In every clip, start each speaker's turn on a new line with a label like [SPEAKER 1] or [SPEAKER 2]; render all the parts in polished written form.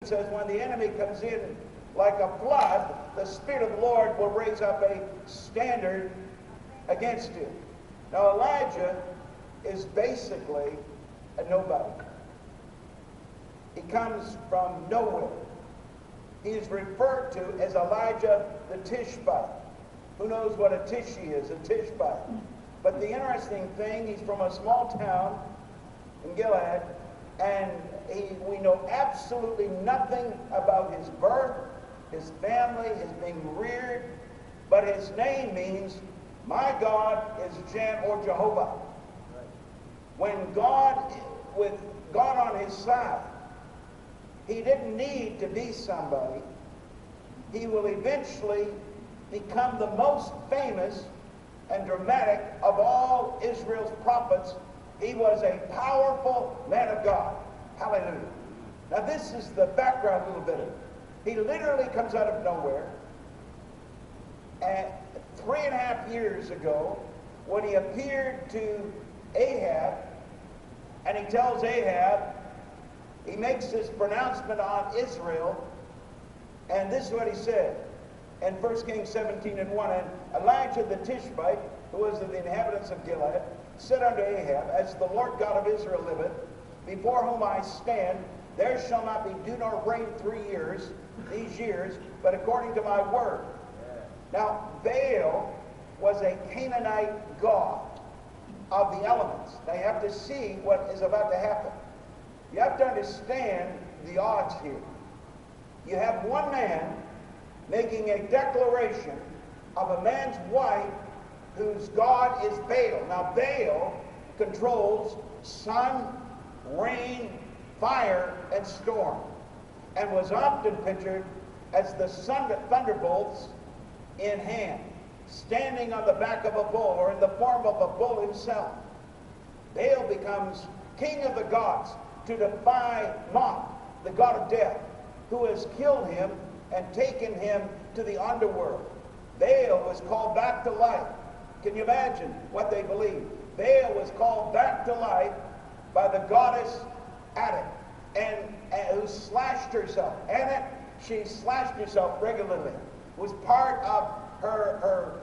[SPEAKER 1] It says when the enemy comes in like a flood, the Spirit of the Lord will raise up a standard against him. Now Elijah is basically a nobody. He comes from nowhere. He is referred to as Elijah the Tishbite. Who knows what a Tishi is, a Tishbite? But the interesting thing, he's from a small town in Gilead, and we know absolutely nothing about his birth, his family, his being reared, but his name means, my God is Jehovah. When God, with God on his side, he didn't need to be somebody. He will eventually become the most famous and dramatic of all Israel's prophets. He was a powerful man of God. Hallelujah. Now this is the background a little bit of it. He literally comes out of nowhere. And 3.5 years ago, when he appeared to Ahab, and he tells Ahab, he makes this pronouncement on Israel, and this is what he said in 1 Kings 17:1. And Elijah the Tishbite, who was of the inhabitants of Gilead, said unto Ahab, as the Lord God of Israel liveth, before whom I stand, there shall not be dew nor rain 3 years, these years, but according to my word. Now, Baal was a Canaanite god of the elements. Now, you have to see what is about to happen. You have to understand the odds here. You have one man making a declaration of a man's wife whose god is Baal. Now, Baal controls sun, rain, fire, and storm, and was often pictured as the thunderbolts in hand, standing on the back of a bull or in the form of a bull himself. Baal becomes king of the gods to defy Moloch, the god of death, who has killed him and taken him to the underworld. Baal was called back to life. Can you imagine what they believed? Baal was called back to life by the goddess Atik, and who slashed herself. And she slashed herself regularly. It was part of her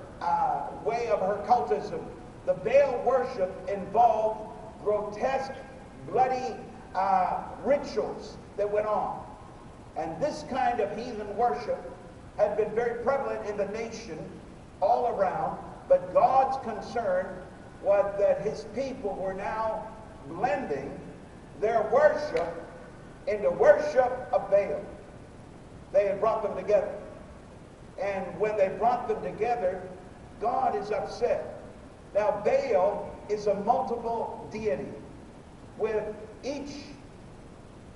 [SPEAKER 1] way of her cultism. The Baal worship involved grotesque, bloody rituals that went on. And this kind of heathen worship had been very prevalent in the nation all around, but God's concern was that his people were now blending their worship into worship of Baal. They had brought them together. And when they brought them together, God is upset. Now, Baal is a multiple deity, with each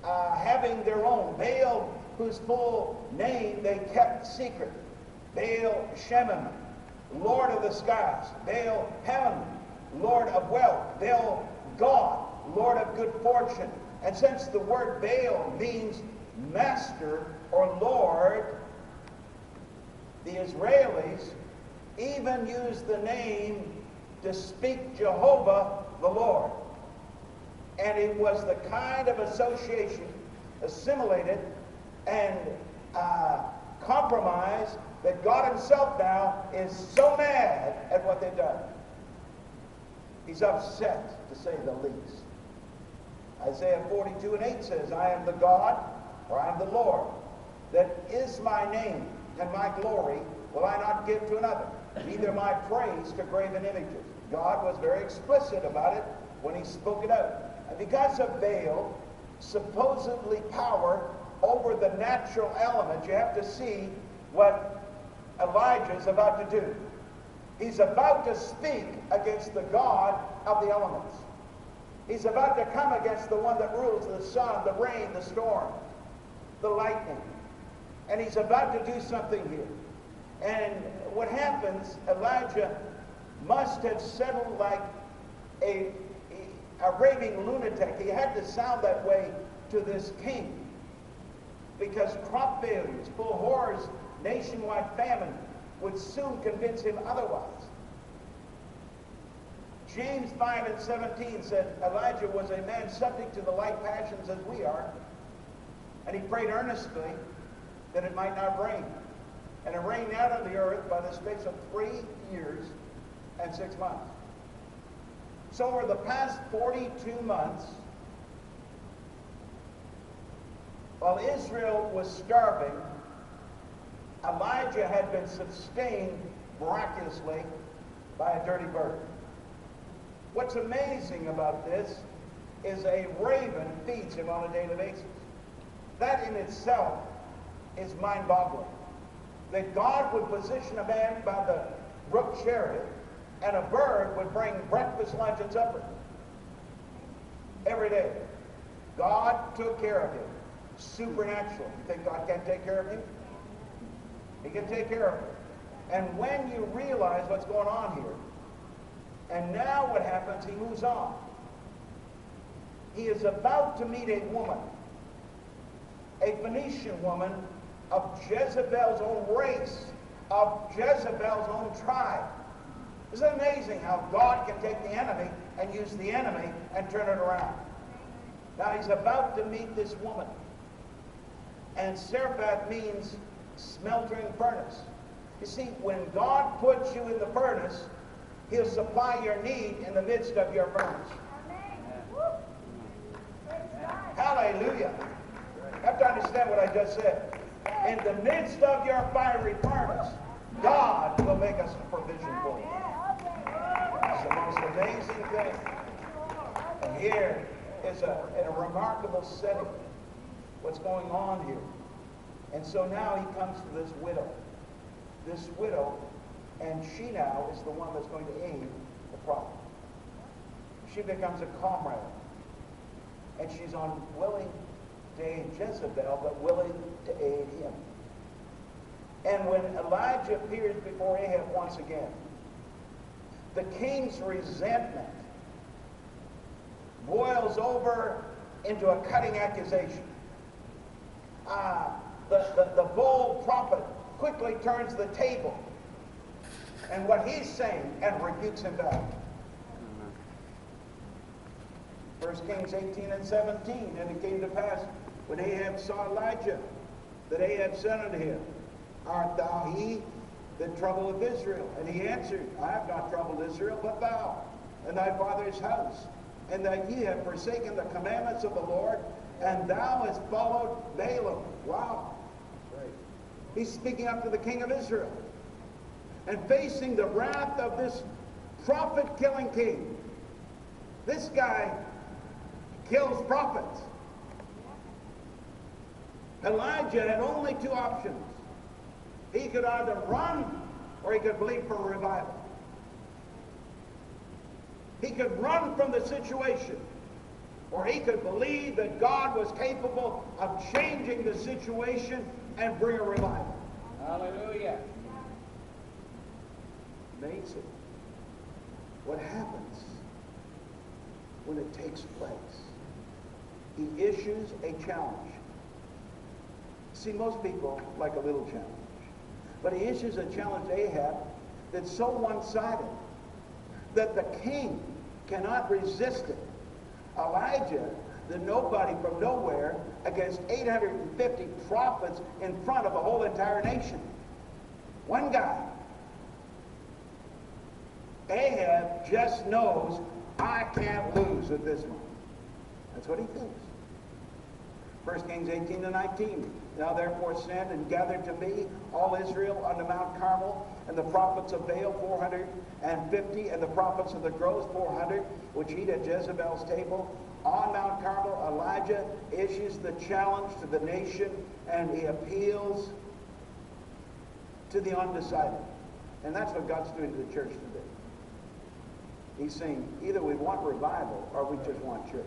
[SPEAKER 1] having their own. Baal, whose full name they kept secret. Baal Shemim, Lord of the skies. Baal Hamon, Lord of wealth. Baal God, Lord of good fortune. And since the word Baal means master or Lord, the Israelis even used the name to speak Jehovah the Lord. And it was the kind of association assimilated and compromised that God himself now is so mad at what they've done. He's upset, to say the least. Isaiah 42:8 says, I am the God, or I am the Lord, that is my name, and my glory will I not give to another, neither my praise to graven images. God was very explicit about it when he spoke it out. And because of Baal, supposedly power over the natural element, you have to see what Elijah is about to do. He's about to speak against the God of the elements. He's about to come against the one that rules the sun, the rain, the storm, the lightning. And he's about to do something here. And what happens, Elijah must have settled like a raving lunatic. He had to sound that way to this king, because crop failures, full horrors, nationwide famine would soon convince him otherwise. James 5:17 said Elijah was a man subject to the like passions as we are, And he prayed earnestly that it might not rain. And it rained out of the earth by the space of 3 years and 6 months. So over the past 42 months, while Israel was starving, Elijah had been sustained miraculously by a dirty bird. What's amazing about this is a raven feeds him on a daily basis. That in itself is mind-boggling. That God would position a man by the brook Cherith, and a bird would bring breakfast, lunch, and supper every day. God took care of him. Supernatural. You think God can't take care of him? He can take care of him. And when you realize what's going on here, and now what happens, he moves on. He is about to meet a woman, a Phoenician woman of Jezebel's own race, of Jezebel's own tribe. Isn't it amazing how God can take the enemy and use the enemy and turn it around? Now he's about to meet this woman. And Seraphat means smeltering furnace. You see, when God puts you in the furnace, he'll supply your need in the midst of your furnace. Hallelujah. You have to understand what I just said. In the midst of your fiery furnace, God will make us a provision for you. It's the most amazing thing. And here is in a remarkable setting what's going on here. And so now he comes to this widow. This widow, and she now is the one that's going to aid the prophet. She becomes a comrade. And she's unwilling to aid Jezebel, but willing to aid him. And when Elijah appears before Ahab once again, the king's resentment boils over into a cutting accusation. The bold prophet quickly turns the table and what he's saying and rebukes him back. 1 Kings 18 and 17, and it came to pass when Ahab saw Elijah, that Ahab said unto him, Art thou he that troubleth Israel? And he answered, I have not troubled Israel, but thou, and thy father's house, and that ye have forsaken the commandments of the Lord, and thou hast followed Balaam. Wow. Right. He's speaking up to the king of Israel, and facing the wrath of this prophet-killing king. This guy kills prophets. Elijah had only two options. He could either run or he could believe for a revival. He could run from the situation, or he could believe that God was capable of changing the situation and bring a revival.
[SPEAKER 2] Hallelujah.
[SPEAKER 1] Amazing what happens when it takes place. He issues a challenge. See, most people like a little challenge. But he issues a challenge to Ahab that's so one-sided that the king cannot resist it. Elijah, the nobody from nowhere, against 850 prophets in front of a whole entire nation. One guy. Ahab just knows, I can't lose at this moment. That's what he thinks. 1 Kings 18 to 19. Now therefore stand and gather to me all Israel unto Mount Carmel, and the prophets of Baal 450, and the prophets of the groves 400, which eat at Jezebel's table. On Mount Carmel, Elijah issues the challenge to the nation, and he appeals to the undecided. And that's what God's doing to the church today. He's saying, either we want revival or we just want church.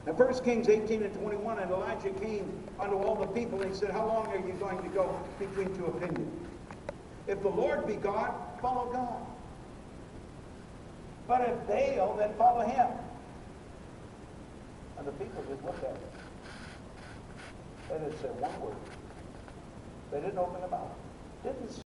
[SPEAKER 1] In 1 Kings 18 and 21, and Elijah came unto all the people, and he said, how long are you going to go between two opinions? If the Lord be God, follow God. But if Baal, then follow him. And the people just looked at him. They didn't say one word. They didn't open their mouth. Didn't